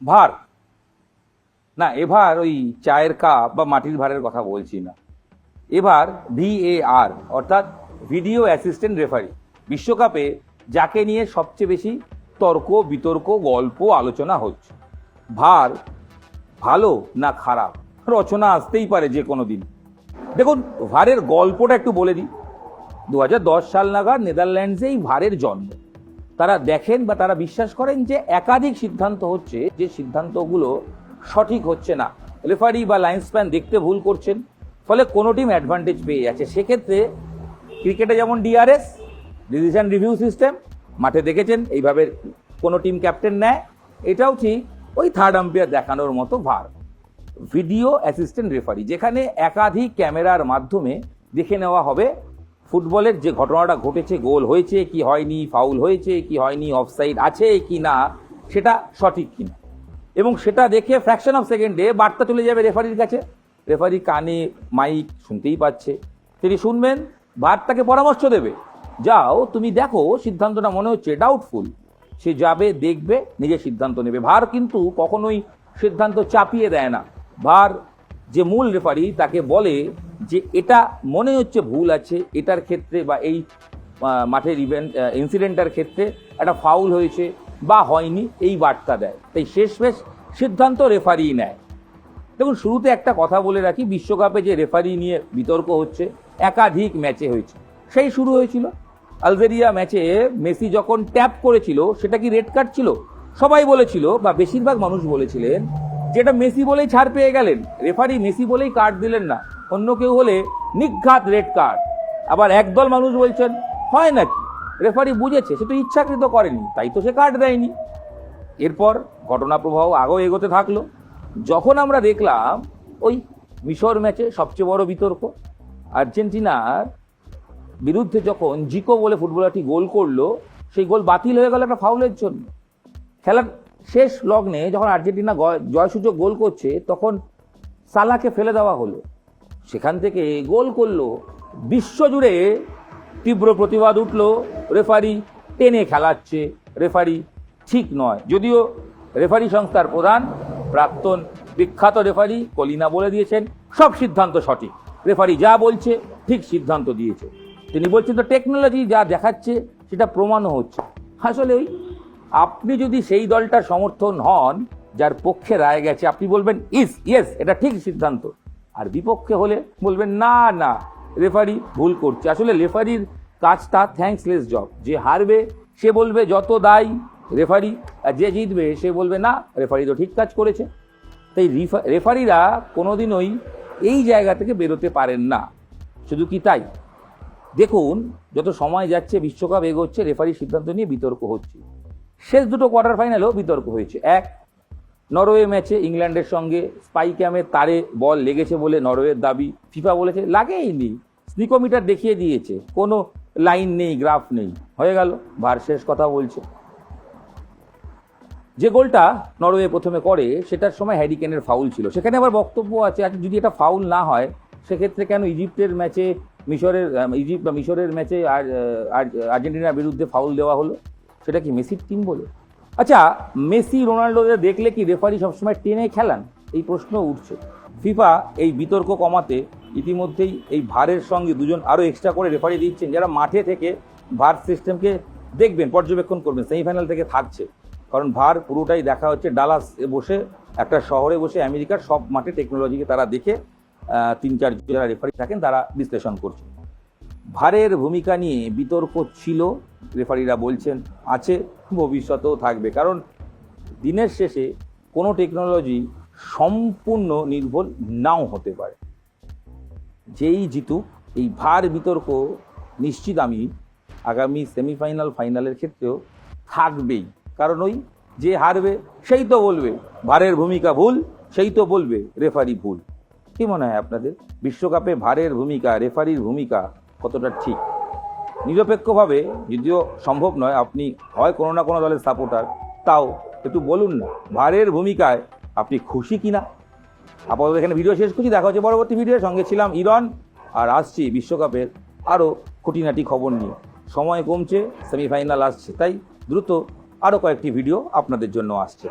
ভার না, এবার ওই চায়ের কাপ বা মাটির ভারের কথা বলছি না, এবার VAR অর্থাৎ ভিডিও অ্যাসিস্ট্যান্ট রেফারি। বিশ্বকাপে যাকে নিয়ে সবচেয়ে বেশি তর্ক বিতর্ক গল্প আলোচনা হচ্ছে, ভার ভালো না খারাপ রচনা আসতেই পারে যে কোনো দিন। দেখুন, ভারের গল্পটা একটু বলে দিই। 2010 সাল নাগাদ নেদারল্যান্ডসে এই ভারের জন্ম। তারা দেখেন বা তারা বিশ্বাস করেন যে একাধিক সিদ্ধান্ত হচ্ছে, যে সিদ্ধান্তগুলো সঠিক হচ্ছে না, রেফারি বা লাইন্সম্যান দেখতে ভুল করছেন, ফলে কোনো টিম অ্যাডভান্টেজ পেয়ে যাচ্ছে। সেক্ষেত্রে ক্রিকেটে যেমন DRS, ডিসিশন রিভিউ সিস্টেম, মাঠে দেখেছেন এইভাবে কোনো টিম ক্যাপ্টেন নেয়, এটাও ঠিক ওই থার্ড আম্পায়ার দেখানোর মতো ভার, ভিডিও অ্যাসিস্ট্যান্ট রেফারি, যেখানে একাধিক ক্যামেরার মাধ্যমে দেখে নেওয়া হবে ফুটবলের যে ঘটনাটা ঘটেছে, গোল হয়েছে কি হয়নি, ফাউল হয়েছে কি হয়নি, অফসাইড আছে কি না, সেটা সঠিক কিনা, এবং সেটা দেখে ফ্র্যাকশন অফ সেকেন্ডে বার্তা চলে যাবে রেফারির কাছে। রেফারি কানে মাইক শুনতেই পাচ্ছে, তিনি শুনবেন, ভার তাকে পরামর্শ দেবে, যাও তুমি দেখো সিদ্ধান্তটা মনে হচ্ছে ডাউটফুল। সে যাবে, দেখবে, নিজের সিদ্ধান্ত নেবে। ভার কিন্তু কখনোই সিদ্ধান্ত চাপিয়ে দেয় না। ভার যে মূল রেফারি তাকে বলে যে এটা মনে হচ্ছে ভুল আছে এটার ক্ষেত্রে, বা এই মাঠের ইনসিডেন্টটার ক্ষেত্রে একটা ফাউল হয়েছে বা হয়নি, এই বার্তা দেয়। তাই শেষমেশ সিদ্ধান্ত রেফারিই নেয়। দেখুন, শুরুতে একটা কথা বলে রাখি, বিশ্বকাপে যে রেফারি নিয়ে বিতর্ক হচ্ছে একাধিক ম্যাচে হয়েছে। সেই শুরু হয়েছিল আলজেরিয়া ম্যাচে, মেসি যখন ট্যাপ করেছিল সেটা কি রেড কার্ড ছিল? সবাই বলেছিল বা বেশিরভাগ মানুষ বলেছিলেন যেটা মেসি বলেই ছাড় পেয়ে গেলেন, রেফারি মেসি বলেই কার্ড দিলেন না, অন্য কেউ হলে নিঘাত রেড কার্ড। আবার একদল মানুষ বলছেন হয় নাকি, রেফারি বুঝেছে, সে তো ইচ্ছাকৃত করেনি, তাই তো সে কার্ড দেয়নি। এরপর ঘটনা প্রবাহ আগেও এগোতে থাকলো, যখন আমরা দেখলাম ওই মিশর ম্যাচে সবচেয়ে বড় বিতর্ক, আর্জেন্টিনার বিরুদ্ধে যখন জিকো বলে ফুটবলারটি গোল করলো, সেই গোল বাতিল হয়ে গেল একটা ফাউলের জন্য। খেলার শেষ লগ্নে যখন আর্জেন্টিনা জয়সূচক গোল করছে, তখন সালাকে ফেলে দেওয়া হলো, সেখান থেকে গোল করলো। বিশ্বজুড়ে তীব্র প্রতিবাদ উঠলো, রেফারি টেনে খেলাচ্ছে, রেফারি ঠিক নয়। যদিও রেফারি সংস্থার প্রধান প্রাক্তন বিখ্যাত রেফারি কলিনা বলে দিয়েছেন সব সিদ্ধান্ত সঠিক, রেফারি যা বলছে ঠিক সিদ্ধান্ত দিয়েছে। তিনি বলছেন তো টেকনোলজি যা দেখাচ্ছে সেটা প্রমাণও হচ্ছে। আসলে আপনি যদি সেই দলটার সমর্থন হন যার পক্ষে রায় গেছে, আপনি বলবেন ইয়েস এটা ঠিক সিদ্ধান্ত, আর বিপক্ষে হলে বলবেন না না রেফারি ভুল করছে। আসলে রেফারির কাজটা থ্যাঙ্কসলেস জব। যে হারবে সে বলবে যত দায়ী রেফারি, আর যে জিতবে সে বলবে না রেফারি তো ঠিক কাজ করেছে। তাই রেফারিরা কোনোদিনই এই জায়গা থেকে বেরোতে পারেন না। শুধু কি তাই, দেখুন যত সময় যাচ্ছে বিশ্বকাপ এগোচ্ছে, রেফারির সিদ্ধান্ত নিয়ে বিতর্ক হচ্ছে। শেষ দুটো কোয়ার্টার ফাইনালেও বিতর্ক হয়েছে। এক, নরওয়ে ম্যাচে ইংল্যান্ডের সঙ্গে স্পাই ক্যামের তারে বল লেগেছে বলে নরওয়ের দাবি, ফিফা বলেছে লাগেইনি, স্নিকোমিটার দেখিয়ে দিয়েছে, কোনো লাইন নেই, গ্রাফ নেই, হয়ে গেল, ভার শেষ কথা বলছে। যে গোলটা নরওয়ে প্রথমে করে সেটার সময় হ্যারি কেনের ফাউল ছিল, সেখানে আবার বক্তব্য আছে যদি এটা ফাউল না হয় সেক্ষেত্রে কেন ইজিপ্টের ম্যাচে মিশরের ম্যাচে আর্জেন্টিনার বিরুদ্ধে ফাউল দেওয়া হলো? সেটা কি মেসির টিম বলে? আচ্ছা, মেসি রোনাল্ডোদের দেখলে কি রেফারি সবসময় টেনে খেলান? এই প্রশ্ন উঠছে। ফিফা এই বিতর্ক কমাতে ইতিমধ্যেই এই ভারের সঙ্গে দুজন আরও এক্সট্রা করে রেফারি দিচ্ছেন, যারা মাঠে থেকে ভার সিস্টেমকে দেখবেন, পর্যবেক্ষণ করবেন, সেমিফাইনাল থেকে থাকছে। কারণ ভার পুরোটাই দেখা হচ্ছে ডালাসে বসে, একটা শহরে বসে, আমেরিকার সব মাঠে টেকনোলজিকে তারা দেখে 3-4 যারা রেফারি থাকেন তারা বিশ্লেষণ করছে। ভারের ভূমিকা নিয়ে বিতর্ক ছিল, রেফারিরা বলছেন আছে, ভবিষ্যতেও থাকবে। কারণ দিনের শেষে কোনো টেকনোলজি সম্পূর্ণ নির্ভুল নাও হতে পারে। যেই জিতুক, এই ভার বিতর্ক নিশ্চিত আমি আগামী সেমিফাইনাল ফাইনালের ক্ষেত্রেও থাকবেই। কারণ ওই যে হারবে সেই তো বলবে ভারের ভূমিকা ভুল, সেই তো বলবে রেফারি ভুল। কি মনে হয় আপনাদের, বিশ্বকাপে ভারের ভূমিকা, রেফারির ভূমিকা কতটা ঠিক? নিরপেক্ষভাবে, যদিও সম্ভব নয়, আপনি হয় কোনো না কোনো দলের সাপোর্টার, তাও একটু বলুন না ভারের ভূমিকায় আপনি খুশি কিনা। আপাতত এখানে ভিডিও শেষ করছি, দেখা হচ্ছে পরবর্তী ভিডিওর সঙ্গে। ছিলাম ইরন, আর আসছি বিশ্বকাপের আরও খুঁটিনাটি খবর নিয়ে। সময় কমছে, সেমিফাইনাল আসছে, তাই দ্রুত আরও কয়েকটি ভিডিও আপনাদের জন্য আসছে।